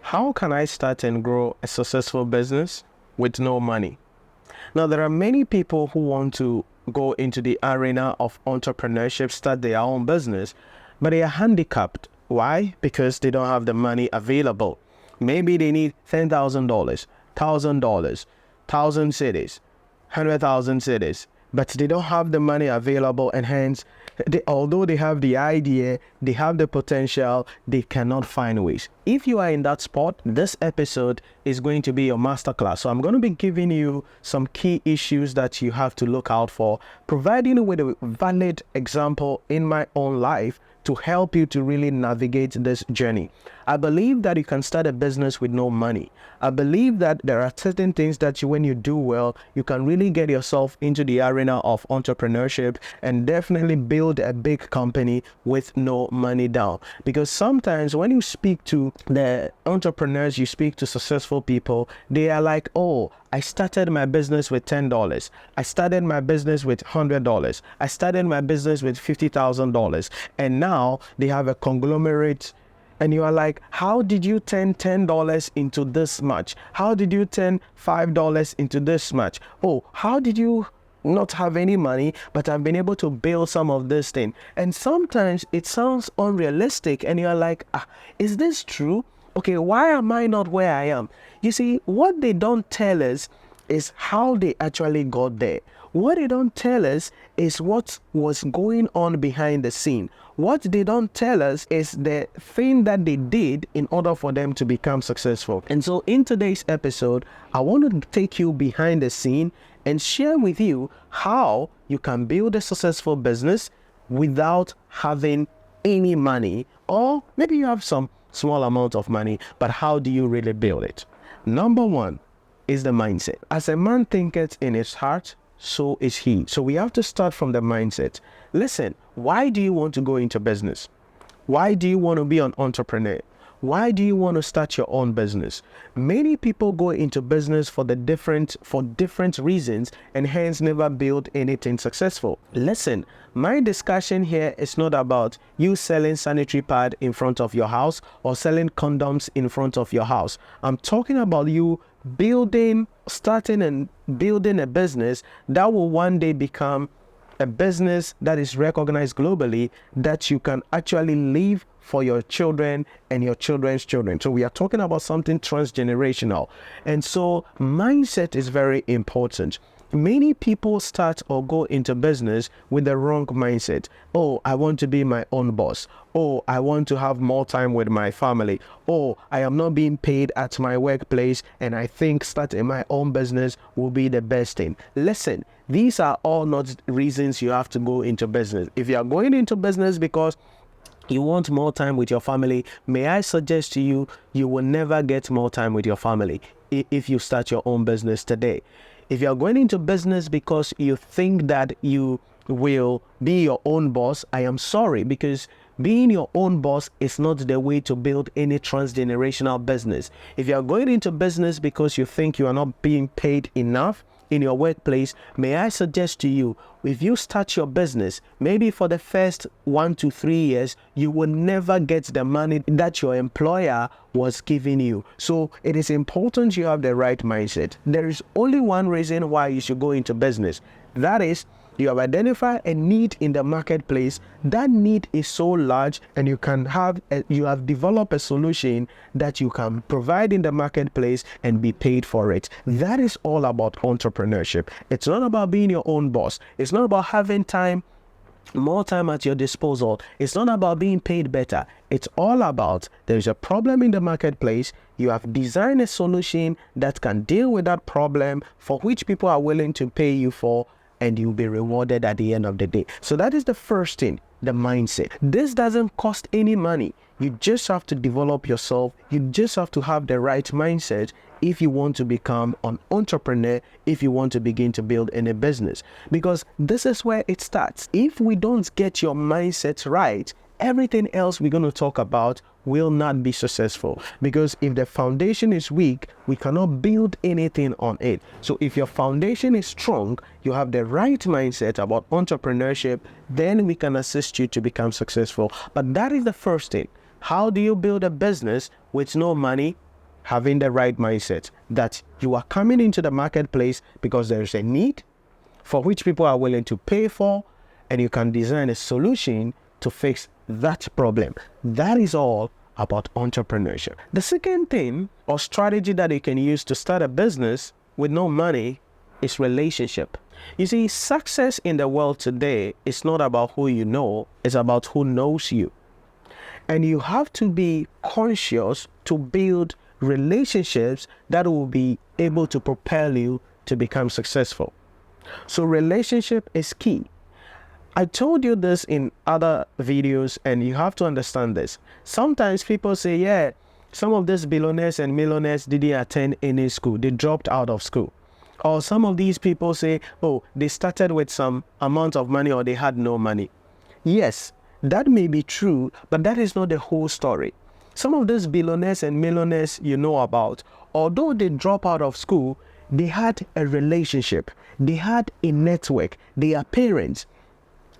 How can I start and grow a successful business with no money? Now, there are many people who want to go into the arena of entrepreneurship, start their own business, but they are handicapped. Why? Because they don't have the money available. Maybe they need $10,000, $1,000, 1,000 cities, 100,000 cities, but they don't have the money available, and hence, although they have the idea, they have the potential, they cannot find ways. If you are in that spot, this episode is going to be your masterclass. So I'm going to be giving you some key issues that you have to look out for, providing you with a valid example in my own life to help you to really navigate this journey. I believe that you can start a business with no money. I believe that there are certain things that when you do well, you can really get yourself into the arena of entrepreneurship and definitely build a big company with no money down. Because sometimes when you speak to the entrepreneurs, you speak to successful people, they are like, oh, I started my business with $10. I started my business with $100. I started my business with $50,000. And now they have a conglomerate. And you are like, how did you turn $10 into this much? How did you turn $5 into this much? Oh, how did you not have any money, but I've been able to build some of this thing? And sometimes it sounds unrealistic. And you're like, is this true? Okay, why am I not where I am? You see, what they don't tell us is how they actually got there. What they don't tell us is what was going on behind the scene. What they don't tell us is the thing that they did in order for them to become successful. And so in today's episode, I want to take you behind the scene and share with you how you can build a successful business without having any money, or maybe you have some small amount of money, but how do you really build it? Number one is the mindset. As a man thinketh in his heart, so is he. So we have to start from the mindset. Listen, why do you want to go into business? Why do you want to be an entrepreneur? Why do you want to start your own business? Many people go into business for different reasons and hence never build anything successful. Listen, my discussion here is not about you selling sanitary pad in front of your house or selling condoms in front of your house. I'm talking about you starting and building a business that will one day become a business that is recognized globally, that you can actually leave for your children and your children's children. So we are talking about something transgenerational. And so mindset is very important. Many people start or go into business with the wrong mindset. Oh, I want to be my own boss. Oh, I want to have more time with my family. Oh, I am not being paid at my workplace, and I think starting my own business will be the best thing. Listen, these are all not reasons you have to go into business. If you are going into business because you want more time with your family, may I suggest to you, you will never get more time with your family if you start your own business today. If you're going into business because you think that you will be your own boss, I am sorry, because being your own boss is not the way to build any transgenerational business. If you're going into business because you think you are not being paid enough in your workplace, may I suggest to you, if you start your business, maybe for the first 1 to 3 years, you will never get the money that your employer was giving you. So it is important you have the right mindset. There is only one reason why you should go into business. That is, you have identified a need in the marketplace. That need is so large, and you have developed a solution that you can provide in the marketplace and be paid for it. That is all about entrepreneurship. It's not about being your own boss. It's not about having more time at your disposal. It's not about being paid better. It's all about there's a problem in the marketplace. You have designed a solution that can deal with that problem, for which people are willing to pay you for, and you'll be rewarded at the end of the day. So that is the first thing, the mindset. This doesn't cost any money. You just have to develop yourself. You just have to have the right mindset if you want to become an entrepreneur, if you want to begin to build any business. Because this is where it starts. If we don't get your mindset right, everything else we're going to talk about will not be successful. Because if the foundation is weak, we cannot build anything on it. So if your foundation is strong, you have the right mindset about entrepreneurship, then we can assist you to become successful. But that is the first thing. How do you build a business with no money? having the right mindset that you are coming into the marketplace because there is a need for which people are willing to pay for, and you can design a solution to fix that problem. That is all about entrepreneurship. The second thing or strategy that you can use to start a business with no money is relationship. You see, success in the world today is not about who you know, it's about who knows you. And you have to be conscious to build relationships that will be able to propel you to become successful. So relationship is key. I told you this in other videos, and you have to understand this. Sometimes people say, yeah, some of these billionaires and millionaires didn't attend any school. They dropped out of school. Or some of these people say, oh, they started with some amount of money or they had no money. Yes, that may be true, but that is not the whole story. Some of these billionaires and millionaires you know about, although they drop out of school, they had a relationship. They had a network. Their parents,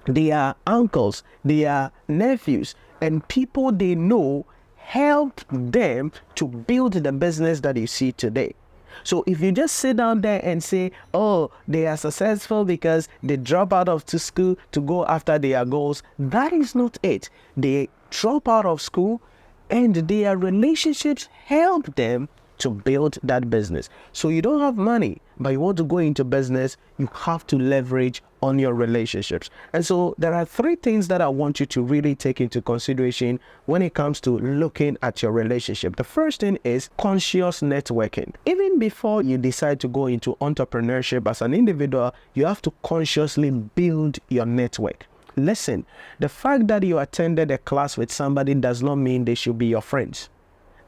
their uncles, their nephews, and people they know helped them to build the business that you see today. So if you just sit down there and say, oh, they are successful because they drop out of school to go after their goals, that is not it. They drop out of school and their relationships help them to build that business. So you don't have money, but you want to go into business, you have to leverage on your relationships. And so there are three things that I want you to really take into consideration when it comes to looking at your relationship. The first thing is conscious networking. Even before you decide to go into entrepreneurship as an individual, you have to consciously build your network. Listen, the fact that you attended a class with somebody does not mean they should be your friends.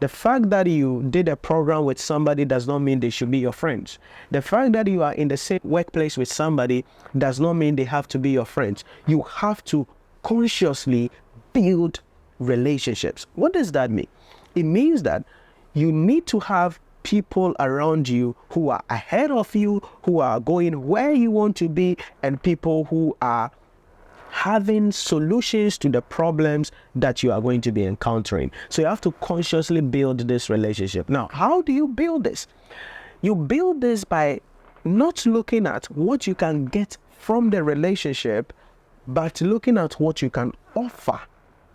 The fact that you did a program with somebody does not mean they should be your friends. The fact that you are in the same workplace with somebody does not mean they have to be your friends. You have to consciously build relationships. What does that mean? It means that you need to have people around you who are ahead of you, who are going where you want to be, and people who are having solutions to the problems that you are going to be encountering. So you have to consciously build this relationship. Now, how do you build this? You build this by not looking at what you can get from the relationship, but looking at what you can offer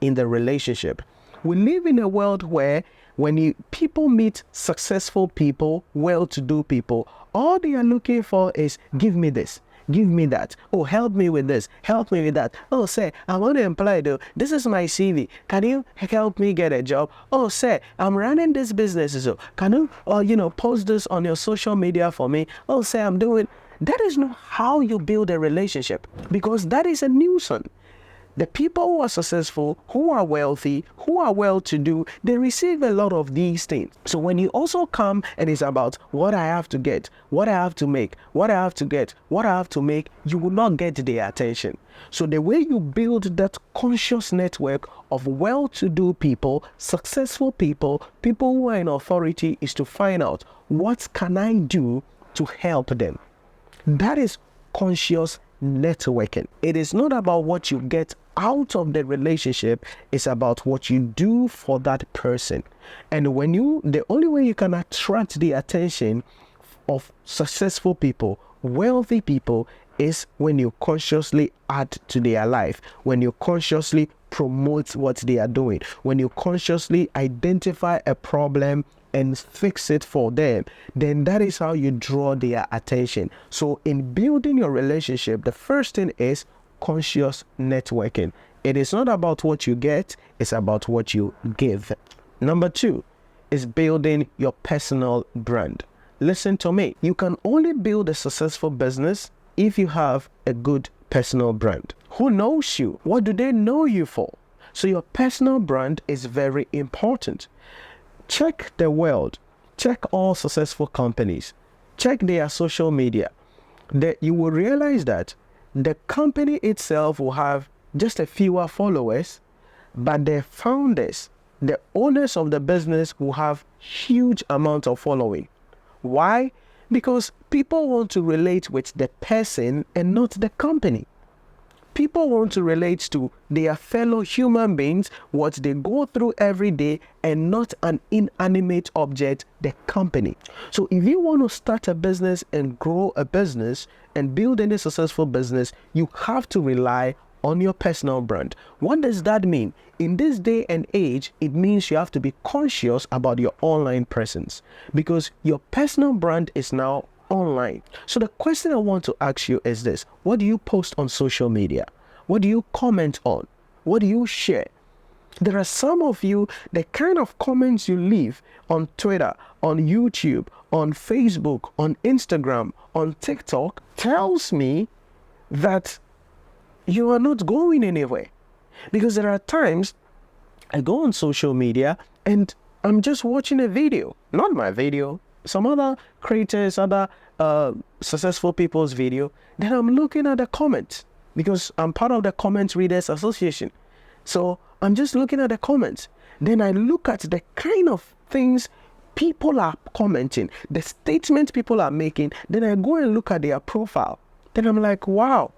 in the relationship. We live in a world where when people meet successful people, well-to-do people, all they are looking for is, give me this. Give me that. Oh, help me with this. Help me with that. Oh, sir, I'm unemployed though. This is my CV. Can you help me get a job? Oh, sir, I'm running this business. So can you, post this on your social media for me? Oh, sir, I'm doing. That is not how you build a relationship, because that is a nuisance. The people who are successful, who are wealthy, who are well-to-do, they receive a lot of these things. So when you also come and it's about what I have to get, what I have to make, what I have to get, what I have to make, you will not get their attention. So the way you build that conscious network of well-to-do people, successful people, people who are in authority, is to find out, what can I do to help them? That is conscious networking. It is not about what you get out of the relationship, it's about what you do for that person. And the only way you can attract the attention of successful people, wealthy people, is when you consciously add to their life, when you consciously promote what they are doing, when you consciously identify a problem and fix it for them, then that is how you draw their attention. So in building your relationship, the first thing is conscious networking. It is not about what you get, it's about what you give. Number 2 is building your personal brand. Listen to me. You can only build a successful business if you have a good personal brand. Who knows you? What do they know you for? So your personal brand is very important. Check the world. Check all successful companies. Check their social media. You will realize that the company itself will have just a fewer followers, but the founders, the owners of the business, will have huge amount of following. Why? Because people want to relate with the person and not the company. People want to relate to their fellow human beings, what they go through every day, and not an inanimate object, the company. So if you want to start a business and grow a business and build any successful business, you have to rely on your personal brand. What does that mean? In this day and age, it means you have to be conscious about your online presence, because your personal brand is now online. So the question I want to ask you is this: what do you post on social media? What do you comment on? What do you share? There are some of you, the kind of comments you leave on Twitter, on YouTube, on Facebook, on Instagram, on TikTok, tells me that you are not going anywhere. Because there are times I go on social media and I'm just watching a video, not my video, some other creators, other successful people's video. Then I'm looking at the comments, because I'm part of the Comment Readers Association. So I'm just looking at the comments. Then I look at the kind of things people are commenting, the statements people are making. Then I go and look at their profile. Then I'm like, wow,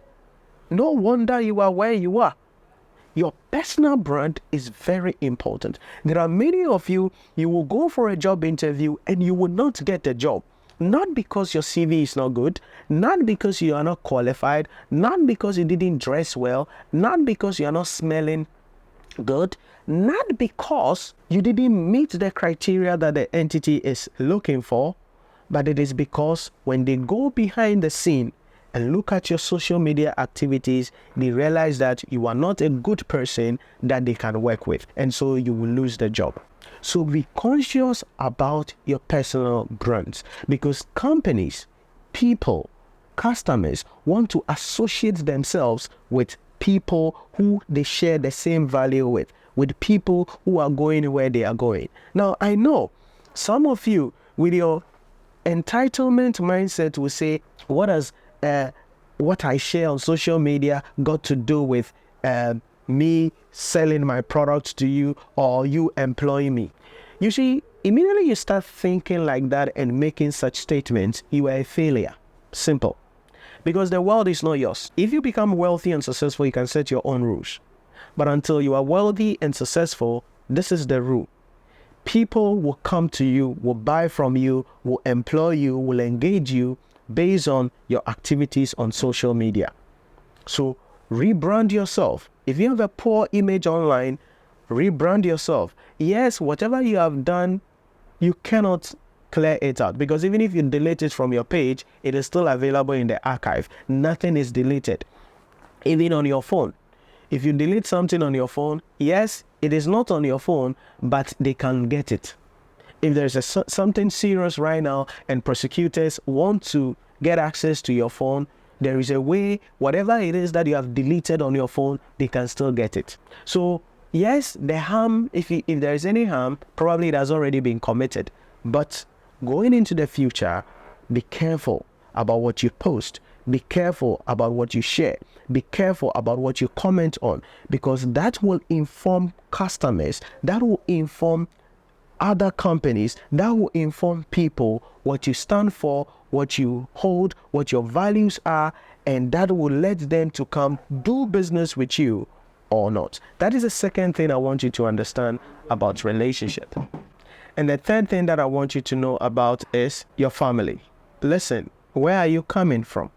no wonder you are where you are. Your personal brand is very important. There are many of you, you will go for a job interview and you will not get the job. Not because your CV is not good, not because you are not qualified, not because you didn't dress well, not because you are not smelling good, not because you didn't meet the criteria that the entity is looking for, but it is because when they go behind the scene and look at your social media activities, they realize that you are not a good person that they can work with, and so you will lose the job. So be conscious about your personal brands, because companies, people, customers want to associate themselves with people who they share the same value with people who are going where they are going. Now, I know some of you with your entitlement mindset will say, what has what I share on social media got to do with me selling my products to you or you employing me? You see, immediately you start thinking like that and making such statements, you are a failure. Simple. Because the world is not yours. If you become wealthy and successful, you can set your own rules. But until you are wealthy and successful, this is the rule. People will come to you, will buy from you, will employ you, will engage you based on your activities on social media. So rebrand yourself. If you have a poor image online, rebrand yourself. Yes, whatever you have done, you cannot clear it out, because even if you delete it from your page, it is still available in the archive. Nothing is deleted. Even on your phone, if you delete something on your phone, yes, it is not on your phone, but they can get it. If there's something serious right now and prosecutors want to get access to your phone, there is a way, whatever it is that you have deleted on your phone, they can still get it. So yes, the harm, if there is any harm, probably it has already been committed. But going into the future, be careful about what you post. Be careful about what you share. Be careful about what you comment on, because that will inform customers, that will inform other companies, that will inform people what you stand for, what you hold, what your values are, and that will let them to come do business with you or not. That is the second thing I want you to understand about relationship. And the third thing that I want you to know about is your family. Listen, where are you coming from?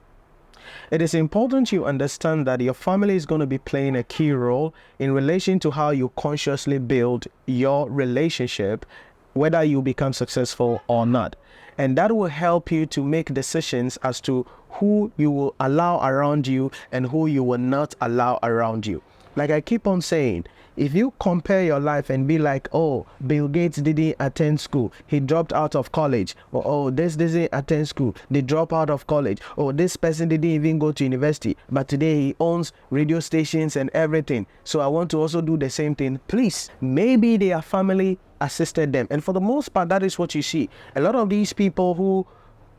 It is important you understand that your family is going to be playing a key role in relation to how you consciously build your relationship, whether you become successful or not. And that will help you to make decisions as to who you will allow around you and who you will not allow around you. Like I keep on saying, if you compare your life and be like, oh, Bill Gates didn't attend school, he dropped out of college, or oh, this didn't attend school, they drop out of college, or this person didn't even go to university, but today he owns radio stations and everything, so I want to also do the same thing. Please, maybe their family assisted them, and for the most part, that is what you see. A lot of these people who,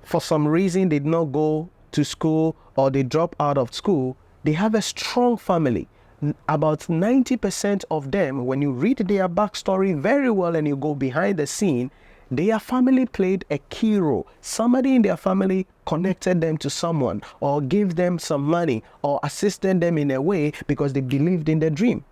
for some reason, did not go to school or they drop out of school, they have a strong family. About 90% of them, when you read their backstory very well and you go behind the scene, their family played a key role. Somebody in their family connected them to someone or gave them some money or assisted them in a way because they believed in the dream.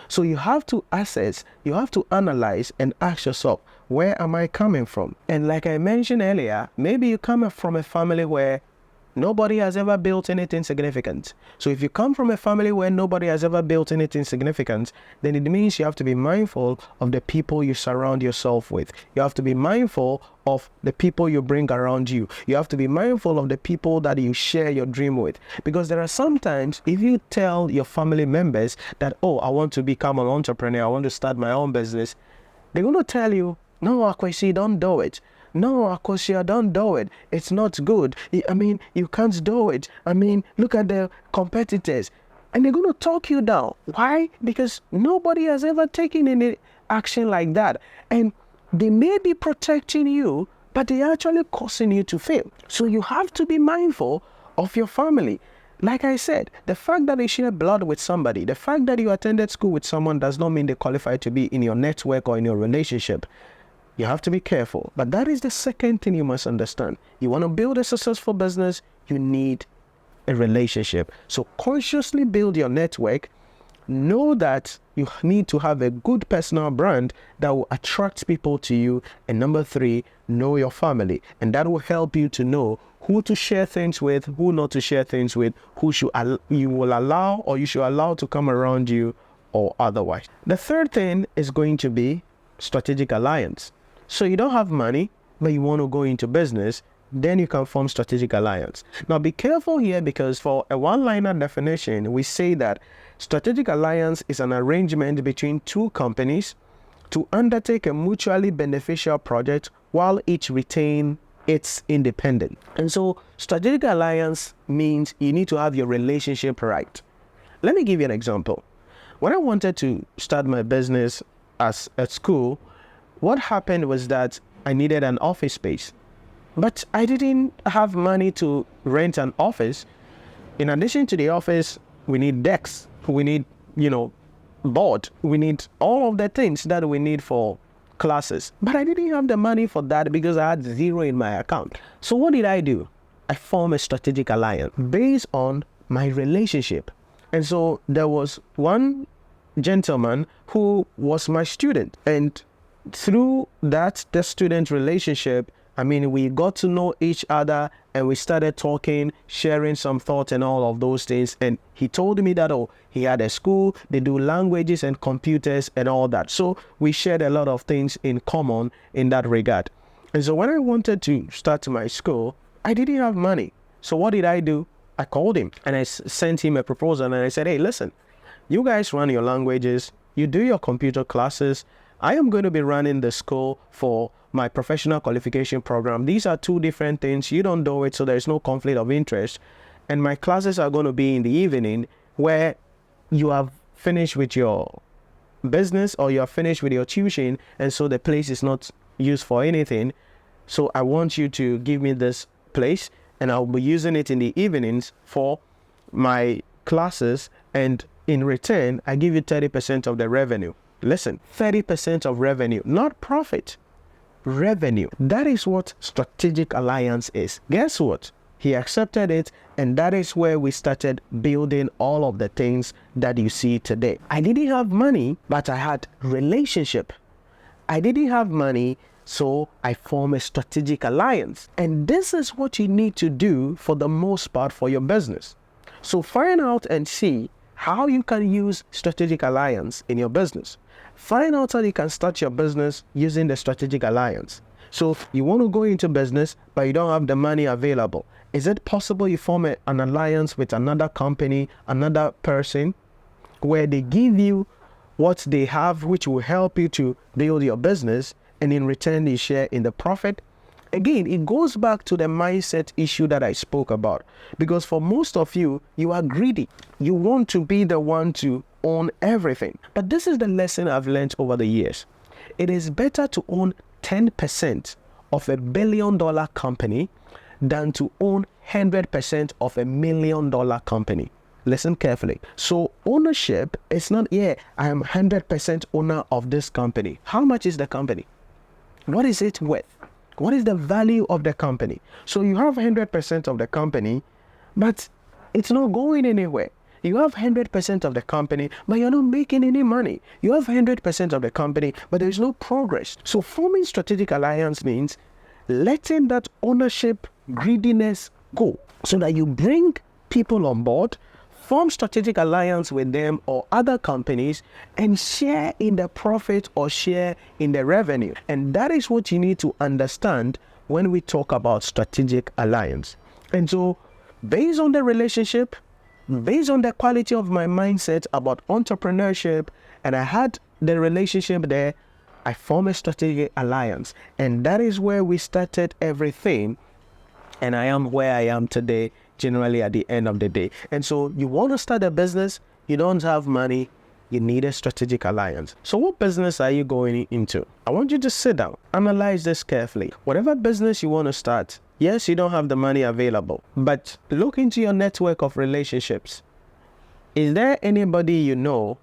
So you have to assess, you have to analyze and ask yourself, where am I coming from? And like I mentioned earlier, maybe you come from a family where nobody has ever built anything significant. So if you come from a family where nobody has ever built anything significant, then it means you have to be mindful of the people you surround yourself with. You have to be mindful of the people you bring around you. You have to be mindful of the people that you share your dream with. Because there are sometimes, if you tell your family members that, oh, I want to become an entrepreneur, I want to start my own business, they're going to tell you, no, Akwesi, don't do it. No, Akosia, don't do it. It's not good. I mean, you can't do it. I mean, look at the competitors. And they're going to talk you down. Why? Because nobody has ever taken any action like that. And they may be protecting you, but they're actually causing you to fail. So you have to be mindful of your family. Like I said, the fact that they share blood with somebody, the fact that you attended school with someone does not mean they qualify to be in your network or in your relationship. You have to be careful. But that is the second thing you must understand. You want to build a successful business, you need a relationship. So consciously build your network. Know that you need to have a good personal brand that will attract people to you. And number 3, know your family. And that will help you to know who to share things with, who not to share things with, who you will allow or you should allow to come around you or otherwise. The third thing is going to be strategic alliance. So you don't have money, but you want to go into business, then you can form strategic alliance. Now be careful here, because for a one-liner definition, we say that strategic alliance is an arrangement between two companies to undertake a mutually beneficial project while each retain its independence. And so strategic alliance means you need to have your relationship right. Let me give you an example. When I wanted to start my business at school, what happened was that I needed an office space, but I didn't have money to rent an office. In addition to the office, we need desks, we need, board, we need all of the things that we need for classes. But I didn't have the money for that because I had zero in my account. So what did I do? I formed a strategic alliance based on my relationship. And so there was one gentleman who was my student, and through the student relationship, we got to know each other and we started talking, sharing some thoughts and all of those things. And he told me that, he had a school, they do languages and computers and all that. So we shared a lot of things in common in that regard. And so when I wanted to start my school, I didn't have money. So what did I do? I called him and I sent him a proposal and I said, hey, listen, you guys run your languages, you do your computer classes. I am going to be running the school for my professional qualification program. These are two different things. You don't do it, so there's no conflict of interest. And my classes are going to be in the evening, where you have finished with your business or you are finished with your tuition, and so the place is not used for anything. So I want you to give me this place, and I'll be using it in the evenings for my classes, and in return, I give you 30% of the revenue. Listen, 30% of revenue, not profit, revenue. That is what strategic alliance is. Guess what? He accepted it, and that is where we started building all of the things that you see today. I didn't have money, but I had relationship. I didn't have money, so I formed a strategic alliance. And this is what you need to do for the most part for your business. So find out and see how you can use strategic alliance in your business. Find out how you can start your business using the strategic alliance. So you want to go into business, but you don't have the money available. Is it possible you form an alliance with another company, another person, where they give you what they have, which will help you to build your business, and in return you share in the profit? Again, it goes back to the mindset issue that I spoke about. Because for most of you, you are greedy. You want to be the one to own everything. But this is the lesson I've learned over the years. It is better to own 10% of $1 billion company than to own 100% of $1 million company. Listen carefully. So ownership is not, I am 100% owner of this company. How much is the company? What is it worth? What is the value of the company? So you have 100% of the company, but it's not going anywhere. You have 100% of the company, but you're not making any money. You have 100% of the company, but there's no progress. So forming strategic alliance means letting that ownership greediness go so that you bring people on board, form strategic alliance with them or other companies, and share in the profit or share in the revenue. And that is what you need to understand when we talk about strategic alliance. And so based on the relationship, based on the quality of my mindset about entrepreneurship, and I had the relationship there, I formed a strategic alliance. And that is where we started everything. And I am where I am today, generally at the end of the day. And so you want to start a business, you don't have money, you need a strategic alliance. So what business are you going into? I want you to sit down, analyze this carefully. Whatever business you want to start, yes, you don't have the money available, but look into your network of relationships. Is there anybody you know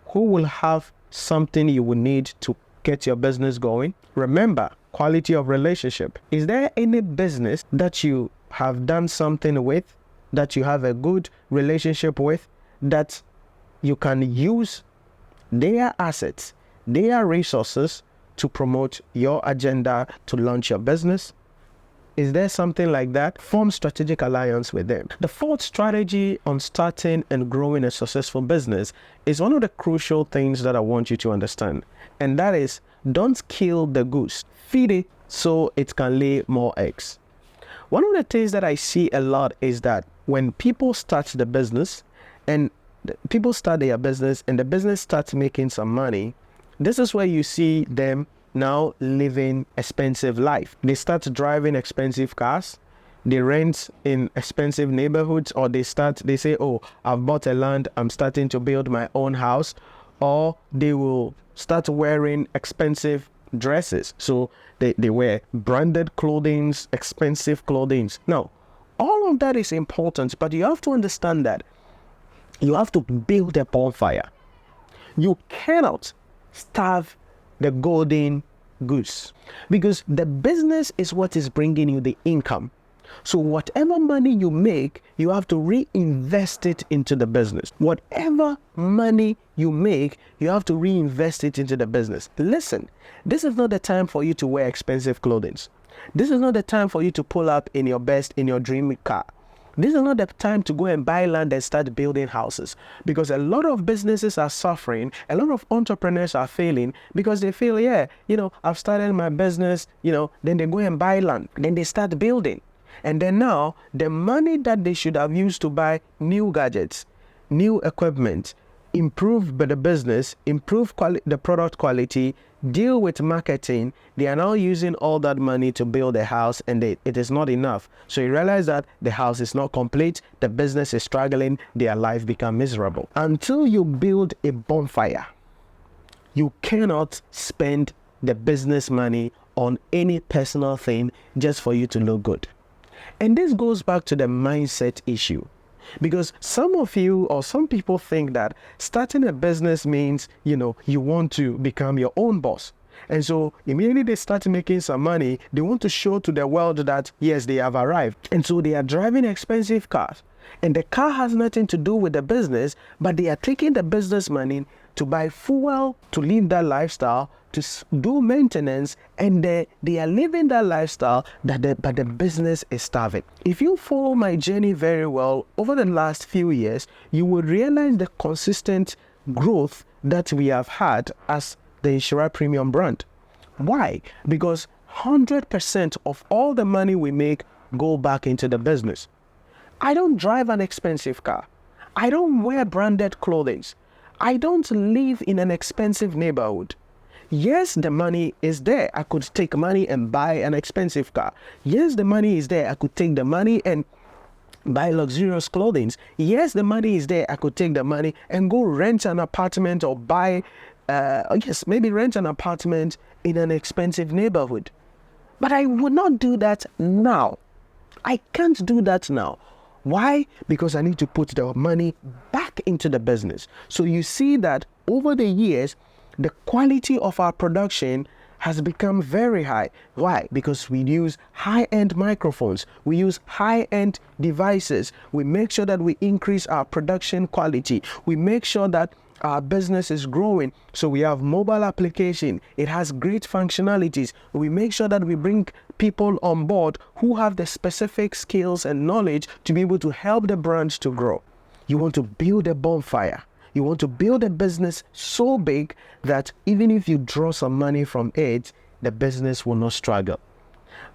who will have something you will need to get your business going? Remember, quality of relationship. Is there any business that you have done something with, that you have a good relationship with, that you can use their assets, their resources to promote your agenda to launch your business? Is there something like that? Form strategic alliance with them. The fourth strategy on starting and growing a successful business is one of the crucial things that I want you to understand. And that is, don't kill the goose. Feed it so it can lay more eggs. One of the things that I see a lot is that when people start the business and people start their business and the business starts making some money, this is where you see them now living expensive life. They start driving expensive cars, they rent in expensive neighborhoods, or they say, oh, I've bought a land, I'm starting to build my own house, or they will start wearing expensive dresses. So they wear branded clothing, expensive clothing. Now, all of that is important, but you have to understand that you have to build a bonfire. You cannot starve the golden goose, because the business is what is bringing you the income. So whatever money you make, you have to reinvest it into the business. Whatever money you make, you have to reinvest it into the business. Listen, this is not the time for you to wear expensive clothing. This is not the time for you to pull up in your dream car. This is not the time to go and buy land and start building houses, because a lot of businesses are suffering. A lot of entrepreneurs are failing because they feel, I've started my business, then they go and buy land, then they start building. And then now the money that they should have used to buy new gadgets, new equipment, improve the business, improve the product quality, deal with marketing, they are now using all that money to build a house, and it is not enough. So you realize that the house is not complete, the business is struggling, their life becomes miserable. Until you build a bonfire, you cannot spend the business money on any personal thing just for you to look good. And this goes back to the mindset issue. Because some of you or some people think that starting a business means, you want to become your own boss. And so immediately they start making some money, they want to show to the world that, yes, they have arrived. And so they are driving expensive cars. And the car has nothing to do with the business, but they are taking the business money to buy fuel, to live that lifestyle, to do maintenance, and they are living that lifestyle, but the business is starving. If you follow my journey very well over the last few years, you will realize the consistent growth that we have had as the Nhyira Premium brand. Why? Because 100% of all the money we make go back into the business. I don't drive an expensive car. I don't wear branded clothing. I don't live in an expensive neighborhood. Yes, the money is there. I could take money and buy an expensive car. Yes, the money is there. I could take the money and buy luxurious clothing. Yes, the money is there. I could take the money and go rent an apartment or maybe rent an apartment in an expensive neighborhood. But I would not do that now. I can't do that now. Why? Because I need to put the money back into the business. So you see that over the years, the quality of our production has become very high. Why? Because we use high-end microphones, we use high-end devices, we make sure that we increase our production quality, we make sure that our business is growing. So we have mobile application, it has great functionalities. We make sure that we bring people on board who have the specific skills and knowledge to be able to help the brand to grow. You want to build a bonfire. You want to build a business so big that even if you draw some money from it, the business will not struggle.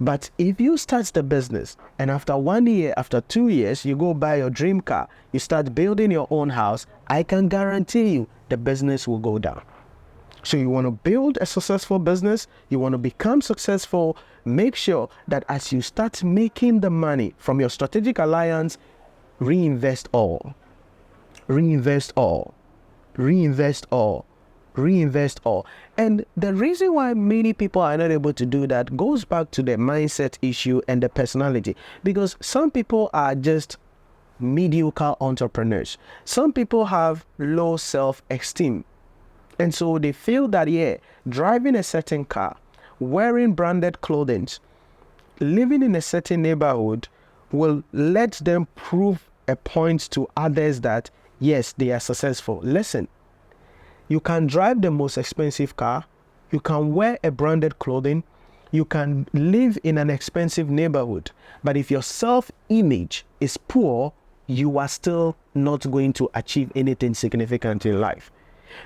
But if you start the business and after 1 year, after 2 years, you go buy your dream car, you start building your own house, I can guarantee you the business will go down. So you want to build a successful business, you want to become successful, make sure that as you start making the money from your strategic alliance, reinvest all. Reinvest all. Reinvest all. Reinvest all. And the reason why many people are not able to do that goes back to the mindset issue and the personality. Because some people are just mediocre entrepreneurs. Some people have low self-esteem. And so they feel that, yeah, driving a certain car, wearing branded clothing, living in a certain neighborhood will let them prove a point to others that, yes, they are successful. Listen, you can drive the most expensive car, you can wear a branded clothing, you can live in an expensive neighborhood, but if your self-image is poor, you are still not going to achieve anything significant in life.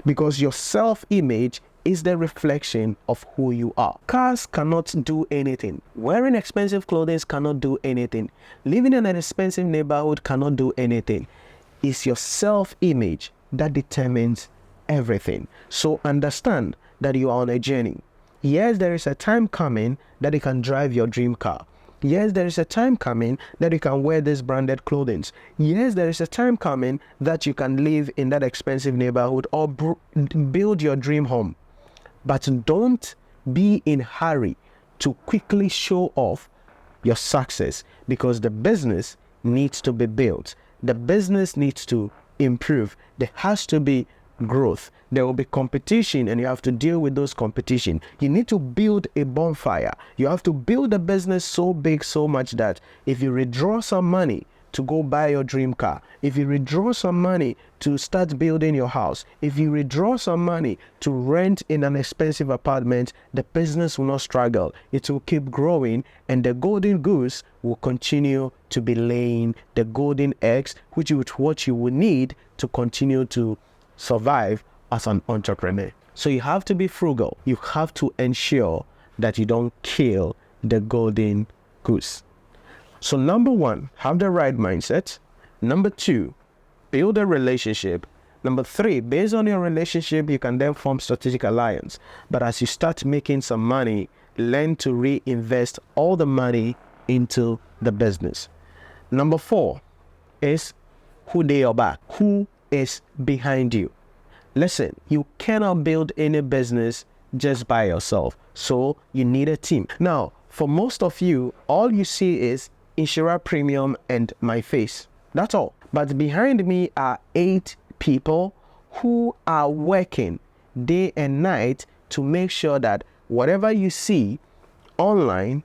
Because your self-image is the reflection of who you are. Cars cannot do anything. Wearing expensive clothing cannot do anything. Living in an expensive neighborhood cannot do anything. It's your self-image that determines everything. So understand that you are on a journey. Yes, there is a time coming that you can drive your dream car. Yes, there is a time coming that you can wear this branded clothing. Yes, there is a time coming that you can live in that expensive neighborhood or build your dream home. But don't be in a hurry to quickly show off your success, because the business needs to be built. The business needs to improve. There has to be growth. There will be competition and you have to deal with those competition. You need to build a bonfire. You have to build a business so big, so much that if you withdraw some money to go buy your dream car, if you withdraw some money to start building your house, if you withdraw some money to rent in an expensive apartment, the business will not struggle. It will keep growing and the golden goose will continue to be laying the golden eggs, which is what you will need to continue to survive as an entrepreneur. So you have to be frugal. You have to ensure that you don't kill the golden goose. So number one, have the right mindset. Number two, build a relationship. Number three, based on your relationship, you can then form strategic alliance. But as you start making some money, learn to reinvest all the money into the business. Number four is who they are back. Who is behind you? Listen, you cannot build any business just by yourself. So you need a team. Now, for most of you, all you see is Nhyira Premium and my face. That's all. But behind me are 8 people who are working day and night to make sure that whatever you see online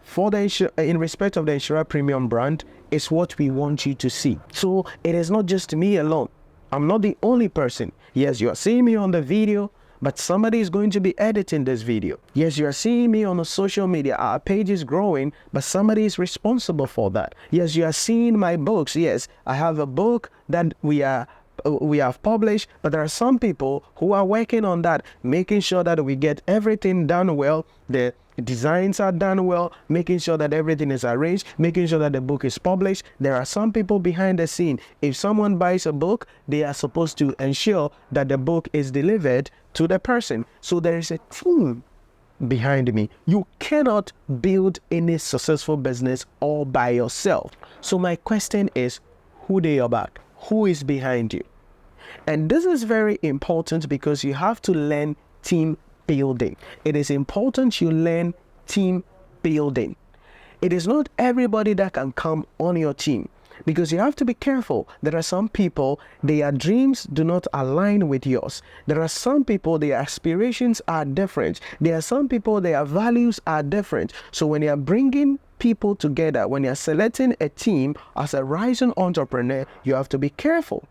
for the in respect of the Nhyira Premium brand is what we want you to see. So it is not just me alone. I'm not the only person. Yes, you are seeing me on the video, but somebody is going to be editing this video. Yes, you are seeing me on the social media. Our page is growing, but somebody is responsible for that. Yes, you are seeing my books. Yes, I have a book that we have published, but there are some people who are working on that, making sure that we get everything done well. The designs are done well, making sure that everything is arranged, making sure that the book is published. There are some people behind the scene. If someone buys a book, they are supposed to ensure that the book is delivered to the person. So there is a team behind me. You cannot build any successful business all by yourself. So my question is, who they are back? Who is behind you? And this is very important because you have to learn team building. It is important you learn team building. It is not everybody that can come on your team. Because you have to be careful. There are some people, their dreams do not align with yours. There are some people, their aspirations are different. There are some people, their values are different. So when you are bringing people together, when you're selecting a team as a rising entrepreneur, you have to be careful.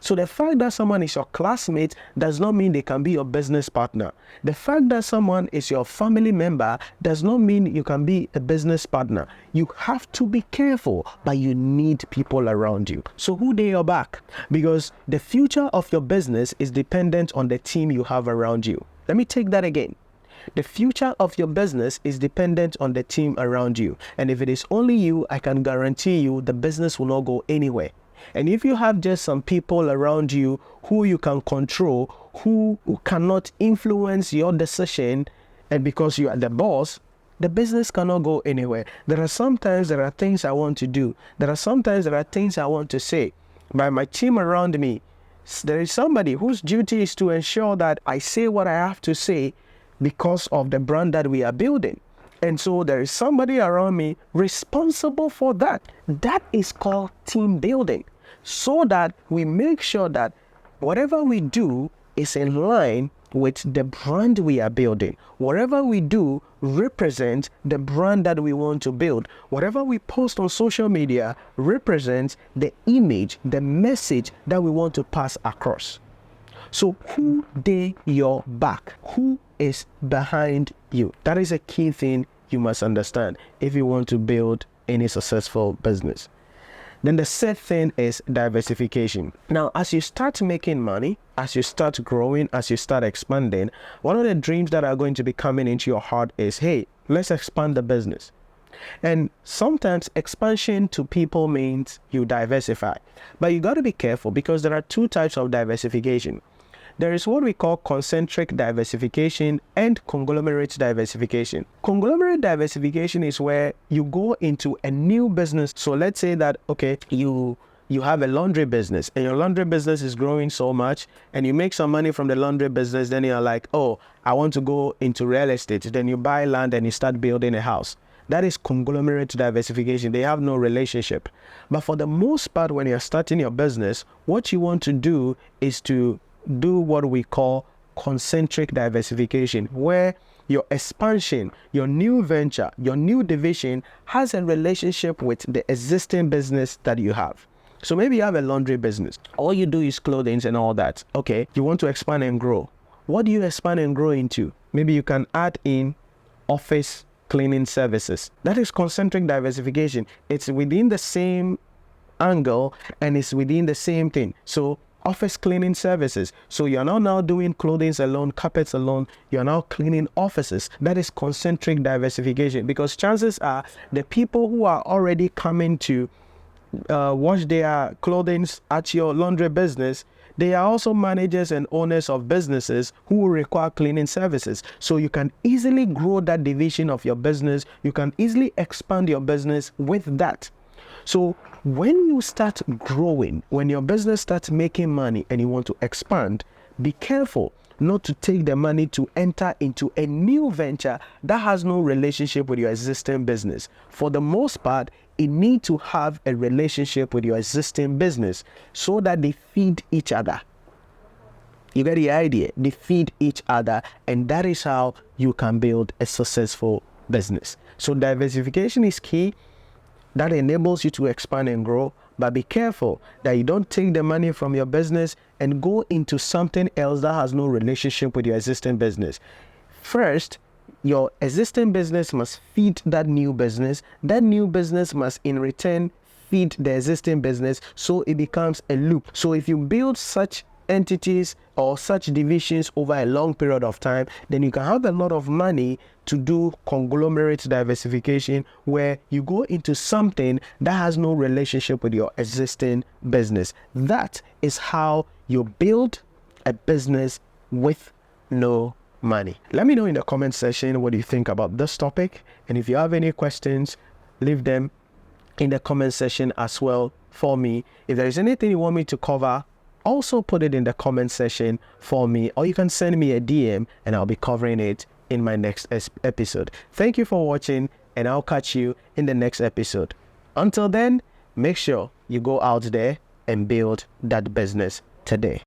So the fact that someone is your classmate does not mean they can be your business partner. The fact that someone is your family member does not mean you can be a business partner. You have to be careful, but you need people around you. So who they your back? Because the future of your business is dependent on the team you have around you. Let me take that again. The future of your business is dependent on the team around you. And if it is only you, I can guarantee you the business will not go anywhere. And if you have just some people around you who you can control, who cannot influence your decision, and because you are the boss, the business cannot go anywhere. There are things I want to do. There are things I want to say. By my team around me, there is somebody whose duty is to ensure that I say what I have to say because of the brand that we are building. And so there is somebody around me responsible for that. That is called team building. So that we make sure that whatever we do is in line with the brand we are building. Whatever we do represents the brand that we want to build. Whatever we post on social media represents the image, the message that we want to pass across. So who they your back? Who is behind you? That is a key thing you must understand if you want to build any successful business. Then the third thing is diversification. Now, as you start making money, as you start growing, as you start expanding, one of the dreams that are going to be coming into your heart is, hey, let's expand the business. And sometimes expansion to people means you diversify. But you got to be careful because there are two types of diversification. There is what we call concentric diversification and conglomerate diversification. Conglomerate diversification is where you go into a new business. So let's say that, okay, you have a laundry business and your laundry business is growing so much and you make some money from the laundry business. Then you're like, oh, I want to go into real estate. Then you buy land and you start building a house. That is conglomerate diversification. They have no relationship. But for the most part, when you're starting your business, what you want to do is to do what we call concentric diversification, where your expansion, your new venture, your new division has a relationship with the existing business that you have. So maybe you have a laundry business. All you do is clothing and all that. Okay, you want to expand and grow. What do you expand and grow into? Maybe you can add in office cleaning services. That is concentric diversification. It's within the same angle and it's within the same thing. So office cleaning services. So you're not now doing clothing alone, carpets alone. You're now cleaning offices. That is concentric diversification, because chances are the people who are already coming to wash their clothing at your laundry business, they are also managers and owners of businesses who will require cleaning services. So you can easily grow that division of your business. You can easily expand your business with that. So when you start growing, when your business starts making money and you want to expand, be careful not to take the money to enter into a new venture that has no relationship with your existing business. For the most part, it needs to have a relationship with your existing business so that they feed each other. You get the idea? They feed each other, and that is how you can build a successful business. So diversification is key. That enables you to expand and grow, but be careful that you don't take the money from your business and go into something else that has no relationship with your existing business. First, your existing business must feed that new business. That new business must in return feed the existing business, so it becomes a loop. So if you build such entities or such divisions over a long period of time, then you can have a lot of money to do conglomerate diversification, where you go into something that has no relationship with your existing business. That is how you build a business with no money. Let me know in the comment section what you think about this topic, and if you have any questions, leave them in the comment section as well for me. If there is anything you want me to cover, also put it in the comment section for me, or you can send me a DM and I'll be covering it in my next episode. Thank you for watching, and I'll catch you in the next episode. Until then, make sure you go out there and build that business today.